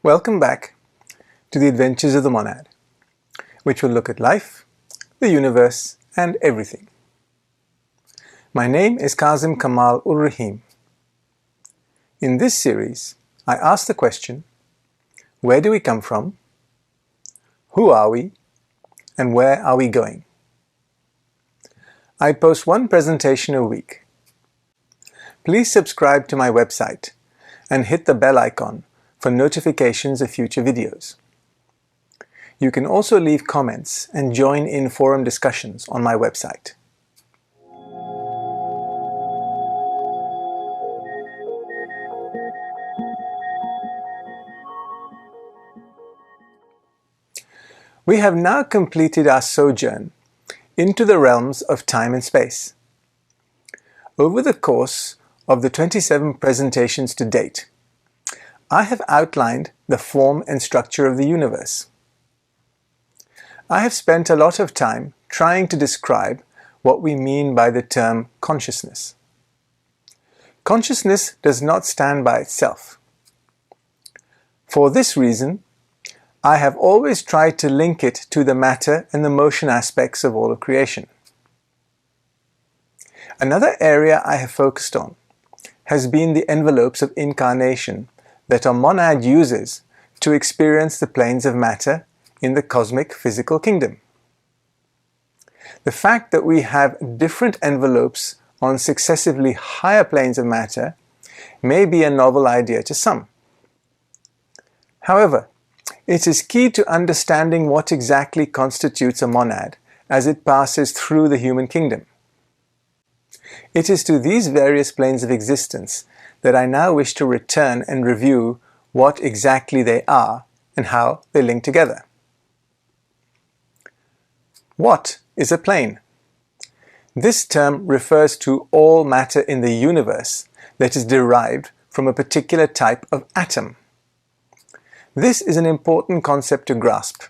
Welcome back to the Adventures of the Monad, which will look at life, the universe, and everything. My name is Kazim Kamal-ur-Rahim. In this series, I ask the question, where do we come from, who are we, and where are we going? I post one presentation a week. Please subscribe to my website and hit the bell icon for notifications of future videos. You can also leave comments and join in forum discussions on my website. We have now completed our sojourn into the realms of time and space. Over the course of the 27 presentations to date, I have outlined the form and structure of the universe. I have spent a lot of time trying to describe what we mean by the term consciousness. Consciousness does not stand by itself. For this reason, I have always tried to link it to the matter and the motion aspects of all of creation. Another area I have focused on has been the envelopes of incarnation that a monad uses to experience the planes of matter in the cosmic physical kingdom. The fact that we have different envelopes on successively higher planes of matter may be a novel idea to some. However, it is key to understanding what exactly constitutes a monad as it passes through the human kingdom. It is to these various planes of existence that I now wish to return and review what exactly they are and how they link together. What is a plane? This term refers to all matter in the universe that is derived from a particular type of atom. This is an important concept to grasp.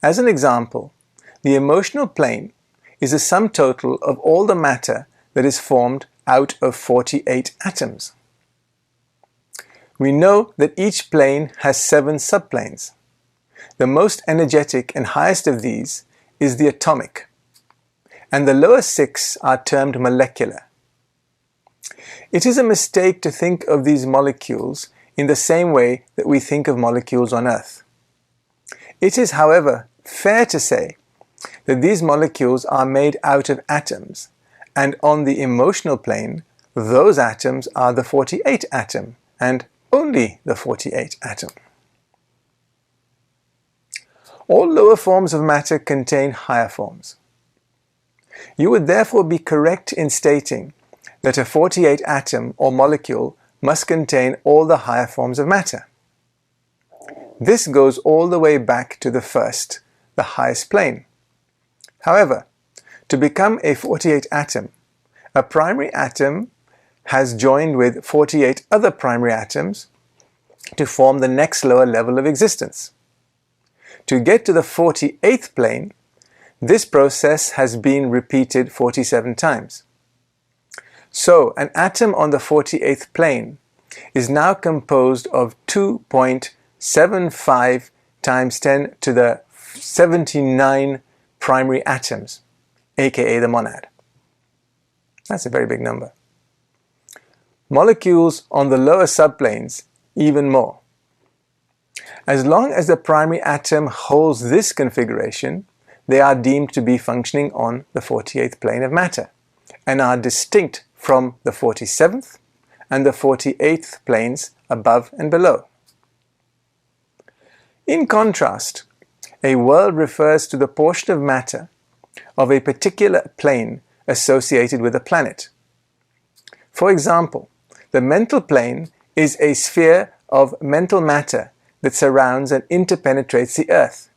As an example, the emotional plane is a sum total of all the matter that is formed out of 48 atoms. We know that each plane has 7 subplanes. The most energetic and highest of these is the atomic, and the lower 6 are termed molecular. It is a mistake to think of these molecules in the same way that we think of molecules on Earth. It is, however, fair to say that these molecules are made out of atoms, and on the emotional plane, those atoms are the 48 atom, and only the 48 atom. All lower forms of matter contain higher forms. You would therefore be correct in stating that a 48 atom or molecule must contain all the higher forms of matter. This goes all the way back to the first, the highest plane. However, to become a 48 atom, a primary atom has joined with 48 other primary atoms to form the next lower level of existence. To get to the 48th plane, this process has been repeated 47 times. So, an atom on the 48th plane is now composed of 2.75 times 10 to the 79 primary atoms, aka the monad. That's a very big number. Molecules on the lower subplanes, even more. As long as the primary atom holds this configuration, they are deemed to be functioning on the 48th plane of matter and are distinct from the 47th and the 48th planes above and below. In contrast, a world refers to the portion of matter of a particular plane associated with a planet. For example, the mental plane is a sphere of mental matter that surrounds and interpenetrates the Earth.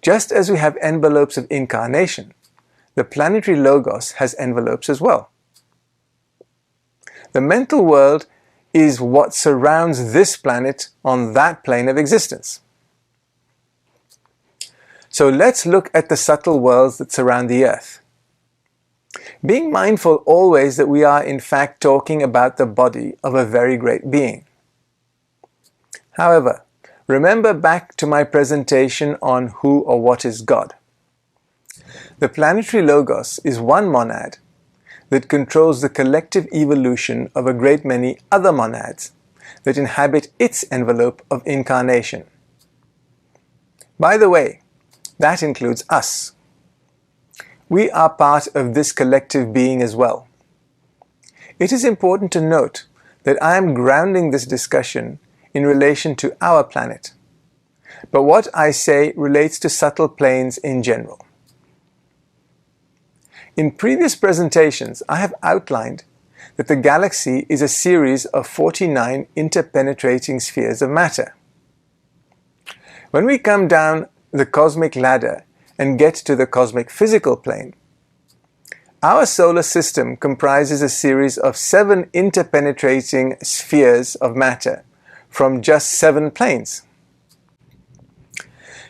Just as we have envelopes of incarnation, the planetary logos has envelopes as well. The mental world is what surrounds this planet on that plane of existence. So let's look at the subtle worlds that surround the Earth. Being mindful always that we are in fact talking about the body of a very great being. However, Remember back to my presentation on who or what is God. The planetary logos is one monad that controls the collective evolution of a great many other monads that inhabit its envelope of incarnation. By the way, that includes us. We are part of this collective being as well. It is important to note that I am grounding this discussion in relation to our planet, but what I say relates to subtle planes in general. In previous presentations, I have outlined that the galaxy is a series of 49 interpenetrating spheres of matter. When we come down the cosmic ladder and get to the cosmic physical plane, our solar system comprises a series of 7 interpenetrating spheres of matter from just 7 planes.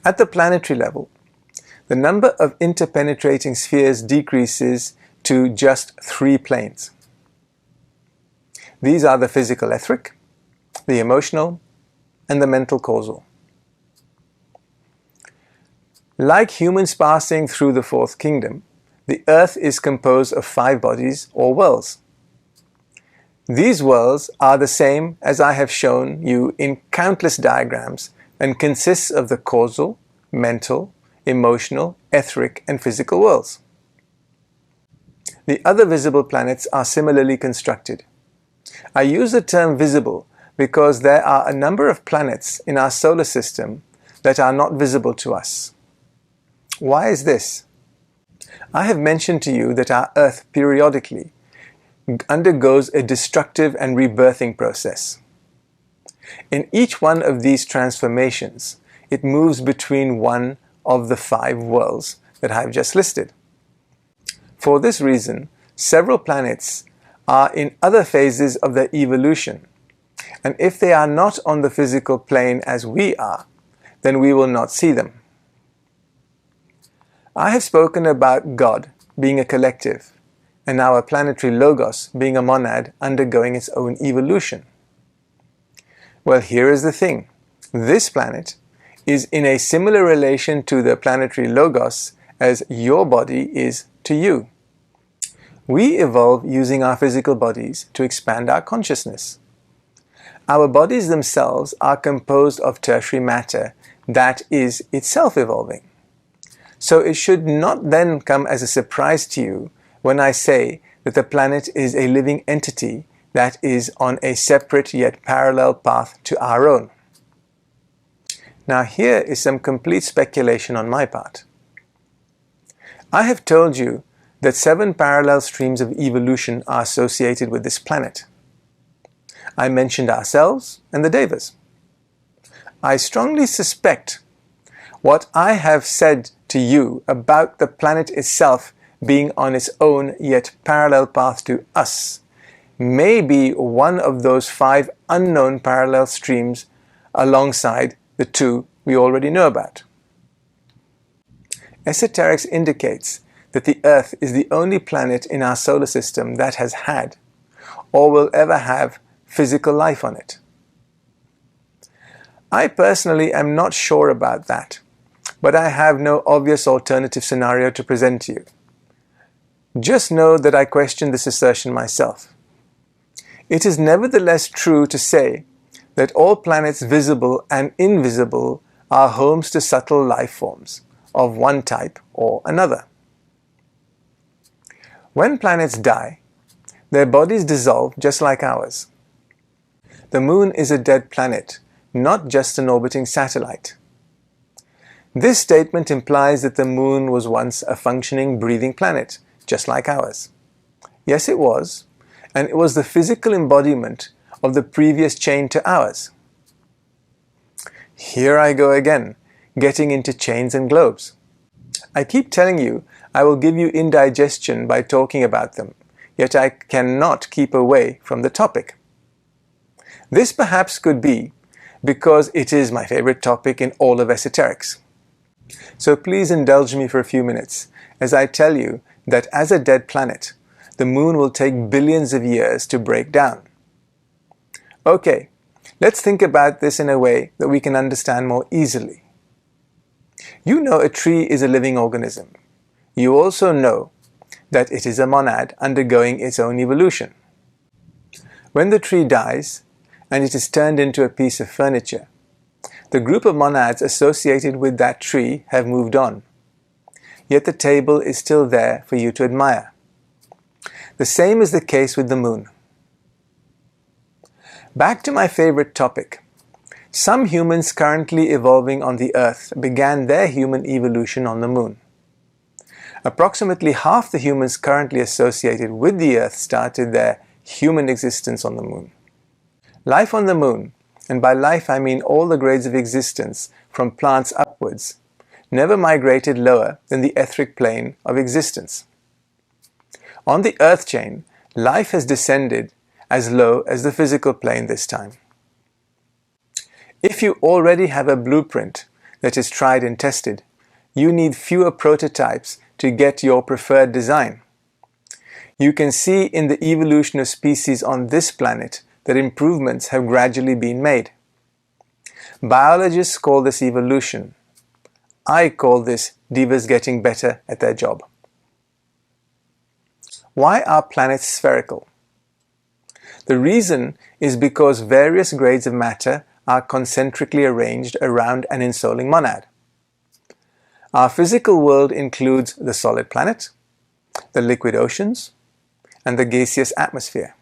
At the planetary level, the number of interpenetrating spheres decreases to just 3 planes. These are the physical etheric, the emotional, and the mental causal. Like humans passing through the fourth kingdom, the earth is composed of 5 bodies or worlds. These worlds are the same as I have shown you in countless diagrams and consists of the causal, mental, emotional, etheric, and physical worlds. The other visible planets are similarly constructed. I use the term visible because there are a number of planets in our solar system that are not visible to us. Why is this? I have mentioned to you that our Earth periodically undergoes a destructive and rebirthing process. In each one of these transformations, it moves between one of the 5 worlds that I have just listed. For this reason, several planets are in other phases of their evolution, and if they are not on the physical plane as we are, then we will not see them. I have spoken about God being a collective, and our planetary logos being a monad undergoing its own evolution. Well, here is the thing. This planet is in a similar relation to the planetary logos as your body is to you. We evolve using our physical bodies to expand our consciousness. Our bodies themselves are composed of tertiary matter that is itself evolving. So it should not then come as a surprise to you when I say that the planet is a living entity that is on a separate yet parallel path to our own. Now here is some complete speculation on my part. I have told you that 7 parallel streams of evolution are associated with this planet. I mentioned ourselves and the Devas. I strongly suspect what I have said to you about the planet itself being on its own yet parallel path to us may be one of those 5 unknown parallel streams alongside the 2 we already know about. Esoterics indicates that the Earth is the only planet in our solar system that has had or will ever have physical life on it. I personally am not sure about that, but I have no obvious alternative scenario to present to you. Just know that I question this assertion myself. It is nevertheless true to say that all planets visible and invisible are homes to subtle life forms of one type or another. When planets die, their bodies dissolve just like ours. The Moon is a dead planet, not just an orbiting satellite. This statement implies that the Moon was once a functioning, breathing planet, just like ours. Yes, it was, and it was the physical embodiment of the previous chain to ours. Here I go again, getting into chains and globes. I keep telling you I will give you indigestion by talking about them, yet I cannot keep away from the topic. This perhaps could be because it is my favorite topic in all of esoterics. So please indulge me for a few minutes as I tell you that as a dead planet, the Moon will take billions of years to break down. Okay, Let's think about this in a way that we can understand more easily. You know a tree is a living organism. You also know that it is a monad undergoing its own evolution. When the tree dies and it is turned into a piece of furniture, the group of monads associated with that tree have moved on, yet the table is still there for you to admire. The same is the case with the moon. Back to my favorite topic. Some humans currently evolving on the Earth began their human evolution on the moon. Approximately half the humans currently associated with the Earth started their human existence on the moon. Life on the moon, and by life I mean all the grades of existence from plants upwards, never migrated lower than the etheric plane of existence. On the Earth chain, life has descended as low as the physical plane this time. If you already have a blueprint that is tried and tested, you need fewer prototypes to get your preferred design. You can see in the evolution of species on this planet that improvements have gradually been made. Biologists call this evolution. I call this divas getting better at their job. Why are planets spherical? The reason is because various grades of matter are concentrically arranged around an ensoling monad. Our physical world includes the solid planet, the liquid oceans, and the gaseous atmosphere.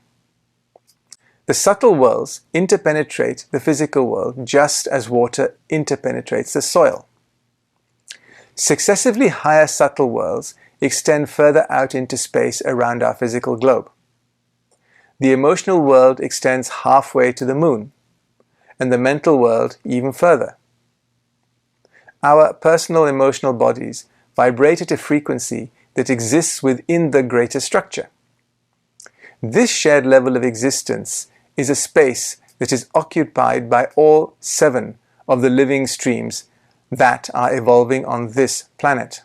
The subtle worlds interpenetrate the physical world just as water interpenetrates the soil. Successively higher subtle worlds extend further out into space around our physical globe. The emotional world extends halfway to the moon, and the mental world even further. Our personal emotional bodies vibrate at a frequency that exists within the greater structure. This shared level of existence is a space that is occupied by all 7 of the living streams that are evolving on this planet.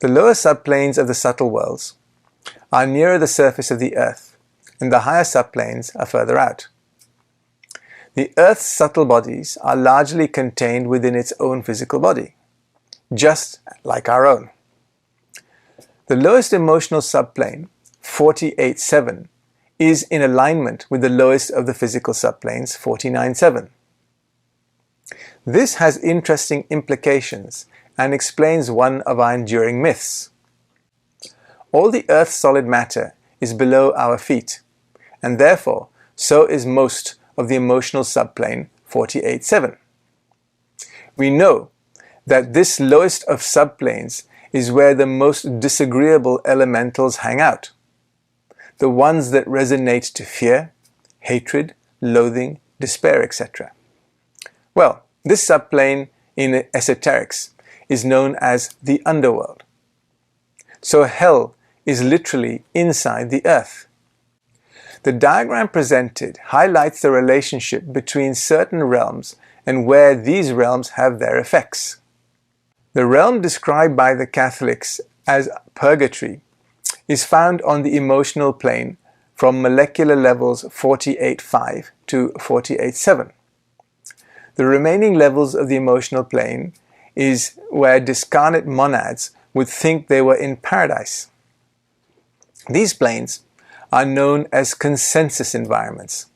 The lower subplanes of the subtle worlds are nearer the surface of the Earth, and the higher subplanes are further out. The Earth's subtle bodies are largely contained within its own physical body, just like our own. The lowest emotional subplane, 48.7, is in alignment with the lowest of the physical subplanes, 49.7. This has interesting implications and explains one of our enduring myths. All the Earth's solid matter is below our feet, and therefore so is most of the emotional subplane 48.7. We know that this lowest of subplanes is where the most disagreeable elementals hang out, the ones that resonate to fear, hatred, loathing, despair, etc. Well, this subplane in esoterics is known as the underworld. So hell is literally inside the Earth. The diagram presented highlights the relationship between certain realms and where these realms have their effects. The realm described by the Catholics as purgatory is found on the emotional plane from molecular levels 48.5 to 48.7. The remaining levels of the emotional plane is where discarnate monads would think they were in paradise. These planes are known as consensus environments.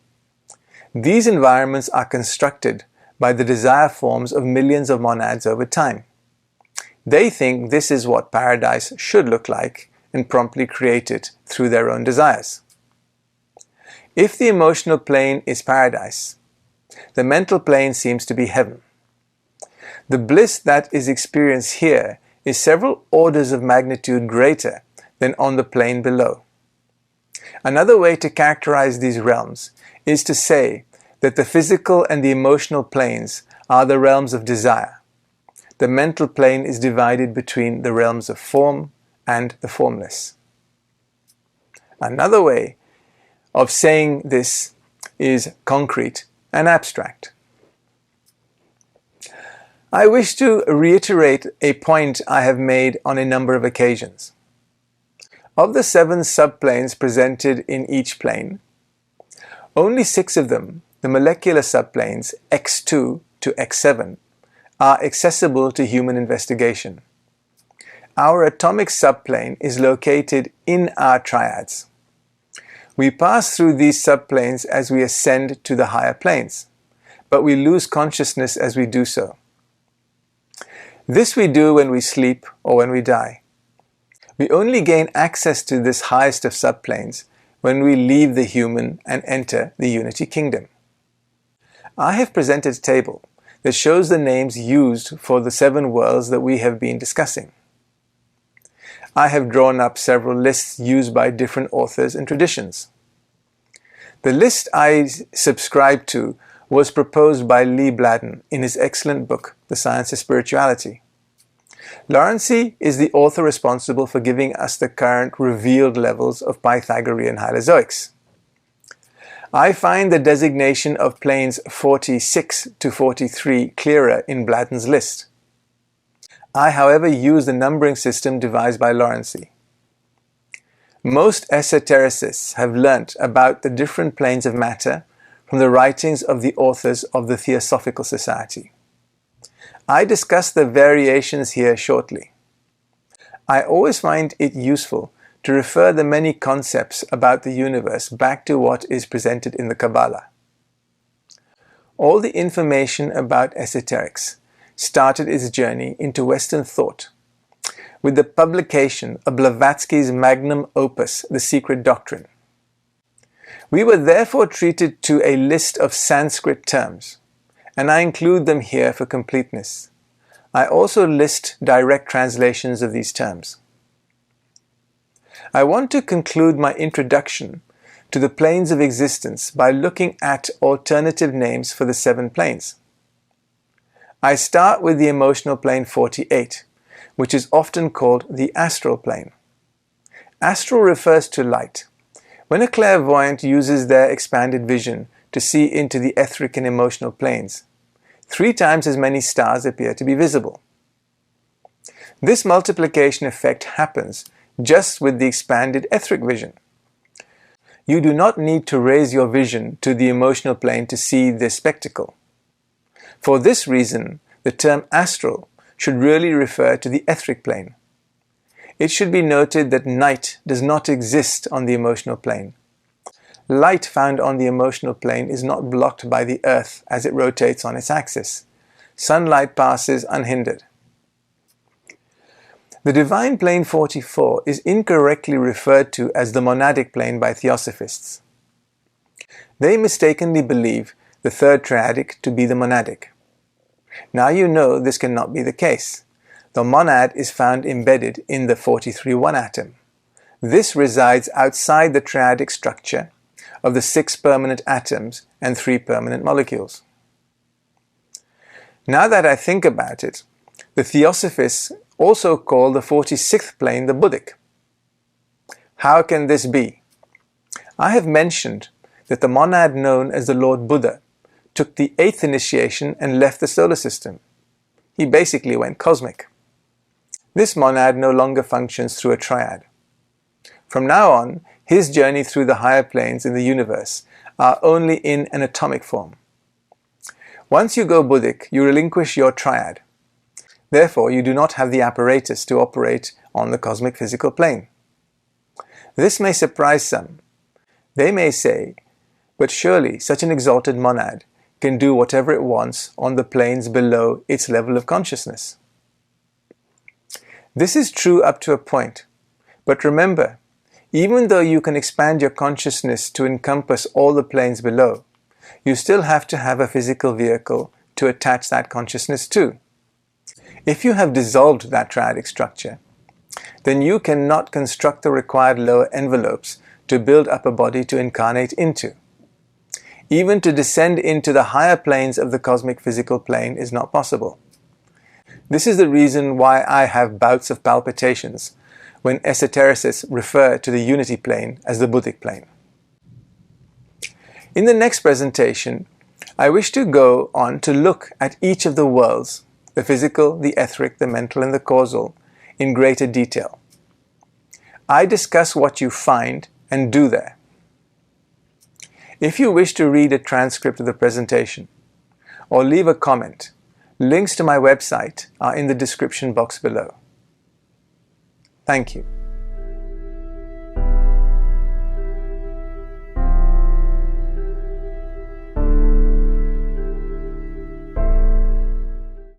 These environments are constructed by the desire forms of millions of monads over time. They think this is what paradise should look like and promptly create it through their own desires. If the emotional plane is paradise, the mental plane seems to be heaven. The bliss that is experienced here is several orders of magnitude greater than on the plane below. Another way to characterize these realms is to say that the physical and the emotional planes are the realms of desire. The mental plane is divided between the realms of form and the formless. Another way of saying this is concrete and abstract. I wish to reiterate a point I have made on a number of occasions. Of the 7 subplanes presented in each plane, only 6 of them the molecular subplanes X2 to X7 are accessible to human investigation. Our atomic subplane is located in our triads. We pass through these subplanes as we ascend to the higher planes, but we lose consciousness as we do so. This we do when we sleep or when we die. We only gain access to this highest of subplanes when we leave the human and enter the Unity Kingdom. I have presented a table that shows the names used for the 7 worlds that we have been discussing. I have drawn up several lists used by different authors and traditions. The list I subscribe to was proposed by Lee Bladden in his excellent book, The Science of Spirituality. Lawrence is the author responsible for giving us the current revealed levels of Pythagorean Hylozoics. I find the designation of planes 46 to 43 clearer in Bladden's list. I, however, use the numbering system devised by Lawrence. Most esotericists have learnt about the different planes of matter from the writings of the authors of the Theosophical Society. I discuss the variations here shortly. I always find it useful to refer the many concepts about the universe back to what is presented in the Kabbalah. All the information about esoterics started its journey into Western thought with the publication of Blavatsky's magnum opus, The Secret Doctrine. We were therefore treated to a list of Sanskrit terms, and I include them here for completeness. I also list direct translations of these terms. I want to conclude my introduction to the planes of existence by looking at alternative names for the 7 planes. I start with the emotional plane 48, which is often called the astral plane. Astral refers to light. When a clairvoyant uses their expanded vision to see into the etheric and emotional planes, 3 times as many stars appear to be visible. This multiplication effect happens just with the expanded etheric vision. You do not need to raise your vision to the emotional plane to see this spectacle. For this reason, the term astral should really refer to the etheric plane. It should be noted that night does not exist on the emotional plane. Light found on the emotional plane is not blocked by the earth as it rotates on its axis. Sunlight passes unhindered. The divine plane 44 is incorrectly referred to as the monadic plane by Theosophists. They mistakenly believe the third triadic to be the monadic. Now you know this cannot be the case. The monad is found embedded in the 43-1 atom. This resides outside the triadic structure of the 6 permanent atoms and 3 permanent molecules. Now that I think about it, the Theosophists also call the 46th plane the Buddhic. How can this be? I have mentioned that the monad known as the Lord Buddha took the 8th initiation and left the solar system. He basically went cosmic. This monad no longer functions through a triad. From now on, his journey through the higher planes in the universe are only in an atomic form. Once you go Buddhic, you relinquish your triad. Therefore, you do not have the apparatus to operate on the cosmic physical plane. This may surprise some. They may say, but surely such an exalted monad can do whatever it wants on the planes below its level of consciousness. This is true up to a point, but remember, even though you can expand your consciousness to encompass all the planes below, you still have to have a physical vehicle to attach that consciousness to. If you have dissolved that triadic structure, then you cannot construct the required lower envelopes to build up a body to incarnate into. Even to descend into the higher planes of the cosmic physical plane is not possible. This is the reason why I have bouts of palpitations when esotericists refer to the unity plane as the Buddhic plane. In the next presentation, I wish to go on to look at each of the worlds, the physical, the etheric, the mental, and the causal, in greater detail. I discuss what you find and do there. If you wish to read a transcript of the presentation or leave a comment, links to my website are in the description box below. Thank you.